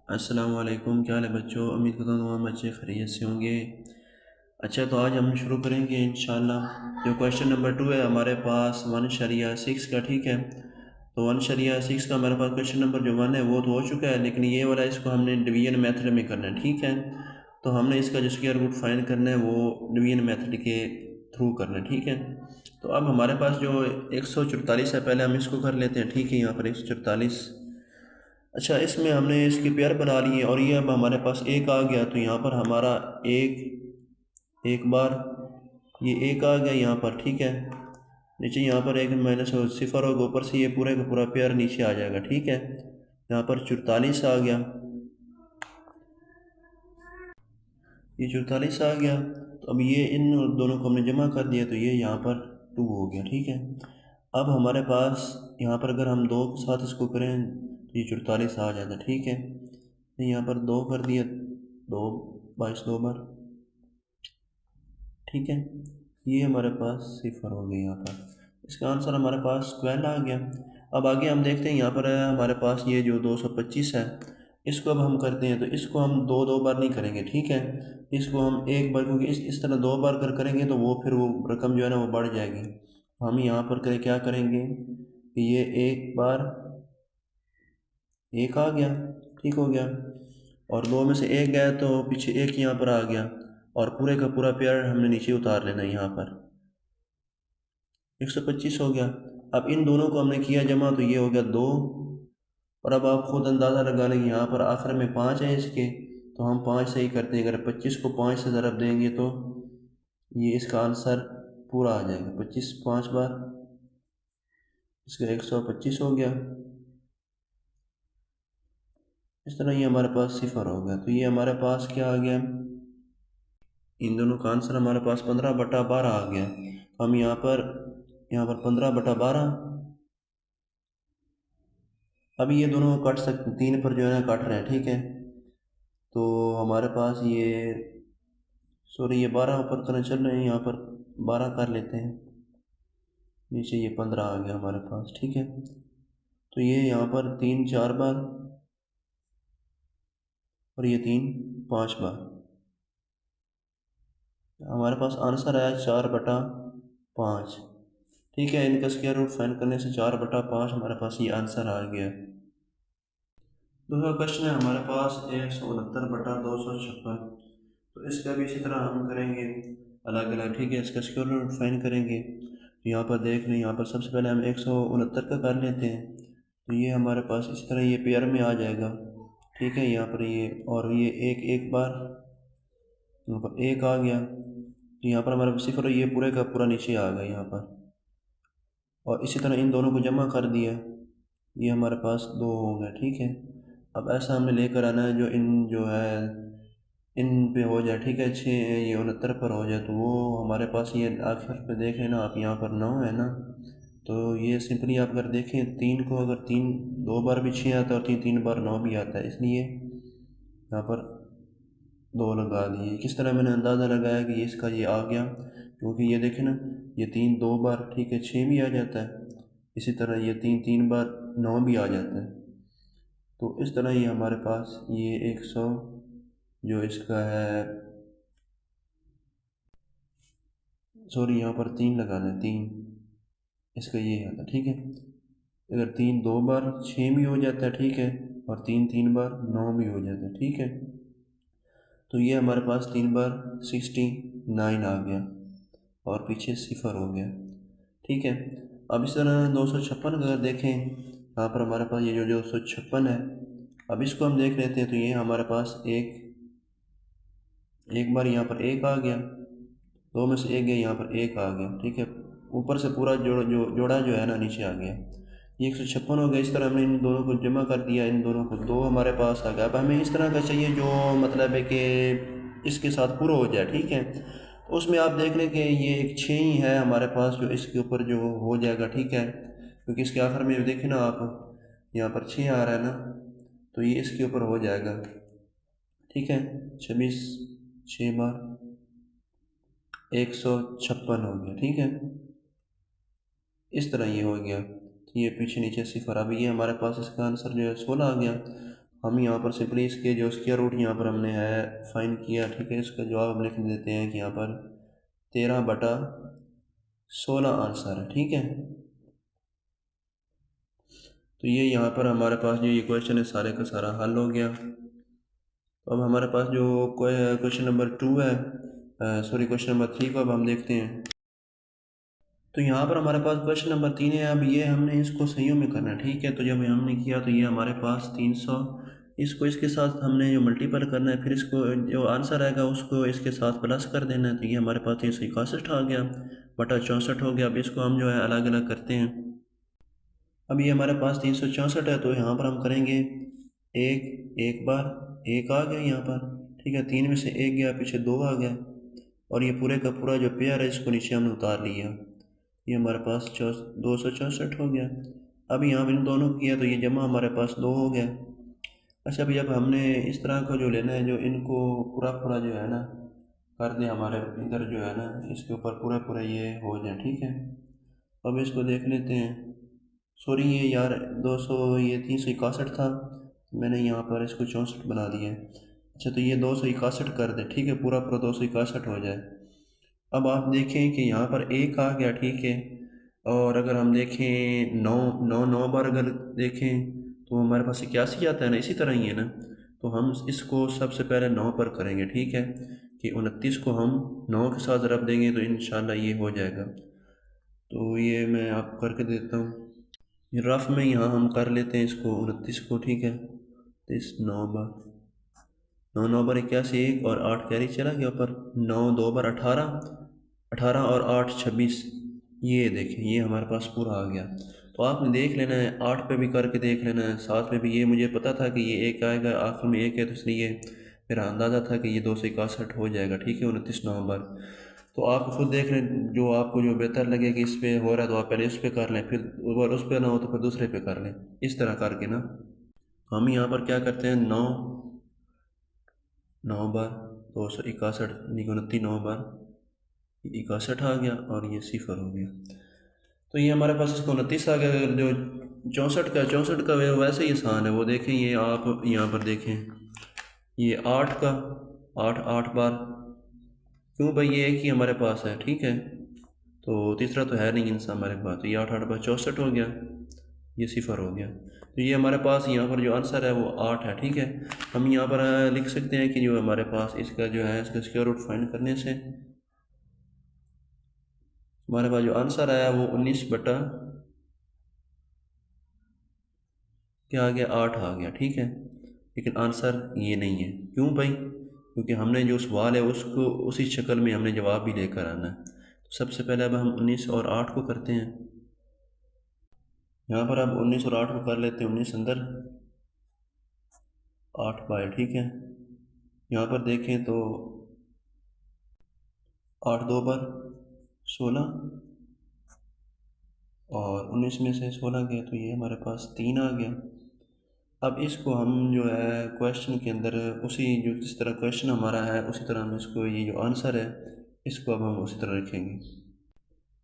अस्सलाम वालेकुम। क्या हाल है बच्चों? उम्मीद करता हूँ तमाम बच्चे खैरियत से होंगे। अच्छा, तो आज हम शुरू करेंगे इंशाल्लाह। जो क्वेश्चन नंबर 2 है हमारे पास 1.6 का, ठीक है। तो 1.6 का हमारे पास क्वेश्चन नंबर जो 1 है वो तो हो चुका है, लेकिन ये वाला इसको हमने डिवीजन मेथड में करना है, ठीक है। तो हमने इसका जो स्क्वायर रूट फाइंड करना है वो डिवीजन मेथड के थ्रू करना है, ठीक है। तो अब हमारे पास जो 144 है, पहले हम इसको कर लेते हैं, ठीक है। यहाँ पर 144। अच्छा, इसमें हमने इसके पेयर बना लिए और ये अब हमारे पास एक आ गया, तो यहाँ पर हमारा एक बार ये एक आ गया यहाँ पर, ठीक है। नीचे यहाँ पर एक माइनस सिफर होगा, ऊपर से ये पूरे का पूरा पेयर नीचे आ जाएगा, ठीक है। यहाँ पर 44 आ गया, ये 44 आ गया। तो अब ये इन दोनों को हमने जमा कर दिया, तो ये यहाँ पर 2 हो गया, ठीक है। अब हमारे पास यहाँ पर अगर हम 2 के साथ इसको करें तो ये 44 आ जाता, ठीक है। तो यहाँ पर 2 कर दिया, 2 22 2 बार, ठीक है। ये हमारे पास सिफर हो गया यहाँ पर। इसका आंसर हमारे पास 12 आ गया। अब आगे हम देखते हैं, यहाँ पर है हमारे पास ये जो 225 है, इसको अब हम करते हैं तो इसको हम दो बार नहीं करेंगे, ठीक है। इसको हम एक बार, क्योंकि इस तरह 2 बार करेंगे तो वो फिर वो रकम जो है ना वो बढ़ जाएगी। हम यहाँ पर क्या करेंगे कि ये एक बार एक आ गया, ठीक हो गया। और 2 में से एक गया तो पीछे एक यहाँ पर आ गया, और पूरे का पूरा पेयर हमने नीचे उतार लेना है यहाँ पर। 125 हो गया। अब इन दोनों को हमने किया जमा, तो ये हो गया 2। और अब आप खुद अंदाज़ा लगा लेंगे, यहाँ पर आखिर में 5 है इसके, तो हम 5 से ही करते हैं। अगर 25 को 5 से ज़रब देंगे तो ये इसका आंसर पूरा आ जाएगा। 25 5 बार, इसका 125 हो गया। इस तरह ये हमारे पास सिफर हो गया। तो ये हमारे पास क्या आ गया, इन दोनों का आंसर हमारे पास 15/12 आ गया। तो हम यहाँ पर 15/12। अब ये दोनों कट सकते, 3 पर जो है ना कट रहे हैं, ठीक है। तो हमारे पास ये, सॉरी, ये 12 ऊपर तरह चल रहे हैं, यहाँ पर 12 कर लेते हैं। नीचे ये 15 आ गया हमारे पास, ठीक है। तो ये यहाँ पर 3 4 बार, और ये 3 5 बार। हमारे पास आंसर आया 4/5, ठीक है। इनका स्क्वायर रूट फाइंड करने से 4/5 हमारे पास ये आंसर आ गया। दूसरा क्वेश्चन है हमारे पास 169/256। तो इसका भी इसी तरह हम करेंगे अलग अलग, ठीक है। इसका स्क्वायर रूट फाइंड करेंगे। तो यहाँ पर देख लें, यहाँ पर सबसे पहले हम 169 का कर लेते हैं। तो ये हमारे पास इसी तरह ये पेयर में आ जाएगा, ठीक है। यहाँ पर ये, और ये एक बार, यहाँ पर एक आ गया। तो यहाँ पर हमारे पास सिफर, ये पूरे का पूरा नीचे आ गया यहाँ पर। और इसी तरह इन दोनों को जमा कर दिया, ये हमारे पास 2 हो गए, ठीक है। अब ऐसा हमें लेकर आना है जो इन जो है इन पे हो जाए, ठीक है। 6 ये 69 पर हो जाए, तो वो हमारे पास ये आखिर पे देख लेना आप, यहाँ पर 9 है ना। तो ये सिंपली आप अगर देखें, 3 को अगर 3 2 बार भी 6 आता है और 3 बार 9 भी आता है, इसलिए यहाँ पर 2 लगा दिए। किस तरह मैंने अंदाज़ा लगाया कि ये इसका ये आ गया, क्योंकि ये देखें ना, ये 3 2 बार, ठीक है, 6 भी आ जाता है। इसी तरह ये 3 बार 9 भी आ जाता है। तो इस तरह ये हमारे पास ये 100 जो इसका है, सॉरी, यहाँ पर 3 लगाना है, 3 इसका ये आता है, ठीक है। अगर 3 2 बार 6 भी हो जाता है, ठीक है, और 3 बार 9 भी हो जाता है, ठीक है। तो ये हमारे पास 3 बार 69 आ गया, और पीछे सिफर हो गया, ठीक है। अब इस तरह 256 अगर देखें, यहाँ पर हमारे पास ये जो 256 है, अब इसको हम देख लेते हैं। तो ये हमारे पास एक बार यहाँ पर एक आ गया, 2 में से एक गया, यहाँ पर एक आ गया, ठीक है। ऊपर से पूरा जोड़ा जो है ना नीचे आ गया, ये 156 हो गया। इस तरह हमने इन दोनों को जमा कर दिया, इन दोनों को 2 हमारे पास आ गया। अब हमें इस तरह का चाहिए जो मतलब है कि इसके साथ पूरा हो जाए, ठीक है। तो उसमें आप देख लें कि ये एक 6 ही है हमारे पास जो इसके ऊपर जो हो जाएगा, ठीक है। क्योंकि इसके आखिर में देखें ना आप, यहाँ पर 6 आ रहा है ना, तो ये इसके ऊपर हो जाएगा, ठीक है। 26 6 बार 156 हो गया, ठीक है। इस तरह ये हो गया। तो ये पीछे नीचे सिफर। अब ये हमारे पास इसका आंसर जो है 16 आ गया। हम यहाँ पर सिंपली इसके जो स्क्वायर रूट यहाँ पर हमने है फाइंड किया, ठीक है। इसका जवाब हम लिख देते हैं कि यहाँ पर 13/16 आंसर है, ठीक है। तो ये यहाँ पर हमारे पास जो ये क्वेश्चन है सारे का सारा हल हो गया। तो अब हमारे पास जो क्वेश्चन नंबर 2 है, सॉरी क्वेश्चन नंबर 3 को अब हम देखते हैं। तो यहाँ पर हमारे पास क्वेश्चन नंबर 3 है। अब ये हमने इसको सहीयों में करना है, ठीक है। तो जब हमने किया तो ये हमारे पास 300, इसको इसके साथ हमने जो मल्टीपल करना है, फिर इसको जो आंसर आएगा उसको इसके साथ प्लस कर देना है। तो ये हमारे पास 361 आ गया बटा 64 हो गया। अब इसको हम जो है अलग अलग करते हैं। अब ये हमारे पास 364 है, तो यहाँ पर हम करेंगे एक बार एक आ गया यहाँ पर, ठीक है। 3 में से 1 गया, पीछे 2 आ गया, और ये पूरे का पूरा जो पेयर है इसको नीचे हमने उतार लिया। ये हमारे पास 264 हो गया। अब यहाँ इन दोनों को किया तो ये जमा हमारे पास 2 हो गया। अच्छा, अभी अब हमने इस तरह का जो लेना है, जो इनको पूरा पूरा जो है ना कर दे हमारे इधर जो है ना, इसके ऊपर पूरा पूरा ये हो जाए, ठीक है। अब इसको देख लेते हैं। सॉरी ये यार 200, ये 361 था, मैंने यहाँ पर इसको 64 बना दिया है। अच्छा, तो ये 261 कर दे, ठीक है, पूरा पूरा 261 हो जाए। अब आप देखें कि यहाँ पर 1 आ गया, ठीक है। और अगर हम देखें 9 9 9 बार अगर देखें तो हमारे पास 81 आता है ना, इसी तरह ही है ना। तो हम इसको सबसे पहले 9 पर करेंगे, ठीक है, कि 29 को हम 9 के साथ रब देंगे तो इंशाल्लाह ये हो जाएगा। तो ये मैं आपको करके देता हूँ। ये रफ में यहाँ हम कर लेते हैं इसको 29 को, ठीक है। तो इस 9 बार 9 9 बार 81, 1 और 8 कैरी चला गया ऊपर, 9 2 बार 18, 18 और 8 26। ये देखें ये हमारे पास पूरा आ गया। तो आपने देख लेना है, 8 पे भी करके देख लेना है, 7 पे भी। ये मुझे पता था कि ये 1 आएगा, आखिर में 1 है, तो इसलिए मेरा अंदाज़ा था कि ये 261 हो जाएगा, ठीक है, 29 नवंबर। तो आप खुद देख लें, जो आपको जो बेहतर लगे कि इस पे हो रहा है तो आप पहले इस पे कर लें, फिर अगर उस पे ना हो तो फिर दूसरे पे कर लें, इस तरह करके ना। तो हम यहाँ पर क्या करते हैं, 9 9 बार 261, यानी कि 29 9 बार 61 आ गया, और ये 0 हो गया। तो ये हमारे पास इसको 29 आ गया। अगर जो 64 का वैसे ही आसान है, वो देखें, ये आप यहाँ पर देखें, ये 8 का 8 8 बार, क्यों भाई, ये एक ही हमारे पास है, ठीक है। तो तीसरा तो है नहीं इंसान हमारे पास, तो ये 8 8 बार 64 हो गया, ये 0 हो गया। तो ये हमारे पास यहाँ पर जो आंसर है वो 8 है, ठीक है। हम यहाँ पर लिख सकते हैं कि जो हमारे पास इसका जो है इसका स्क्वायर रूट फाइंड करने से हमारे पास जो आंसर आया वो 19 बटा क्या आ गया, 8 आ गया, ठीक है। लेकिन आंसर ये नहीं है, क्यों भाई, क्योंकि हमने जो सवाल है उसको उसी शक्ल में हमने जवाब भी लेकर आना है। तो सबसे पहले अब हम 19 और 8 को करते हैं। यहाँ पर अब 19 और 8 को कर लेते हैं। 19 अंदर, 8 बाहर, ठीक है। यहाँ पर देखें तो 8 2 बार 16, और 19 में से 16 गया, तो ये हमारे पास 3 आ गया। अब इसको हम जो है क्वेश्चन के अंदर उसी जो जिस तरह क्वेश्चन हमारा है उसी तरह हम इसको, ये जो आंसर है इसको अब हम उसी तरह रखेंगे।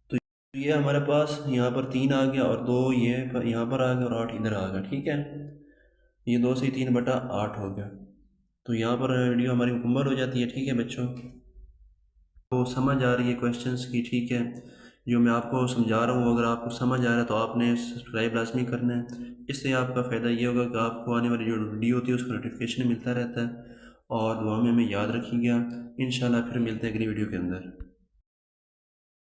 तो ये हमारे पास यहाँ पर 3 आ गया, और 2 ये यहाँ पर आ गया, और 8 इधर आ गया, ठीक है। ये 2 से 3 बटा 8 हो गया। तो यहाँ पर वीडियो हमारी मुकम्मल हो जाती है, ठीक है बच्चों। तो समझ आ रही है क्वेश्चंस की, ठीक है। जो मैं आपको समझा रहा हूँ अगर आपको समझ आ रहा है तो आपने सब्सक्राइब लाजमी करना है। इससे आपका फ़ायदा ये होगा कि आपको आने वाली जो वीडियो होती है उसका नोटिफिकेशन मिलता रहता है। और दुआ में हमें याद रखिएगा। इंशाल्लाह फिर मिलते हैं अगली वीडियो के अंदर।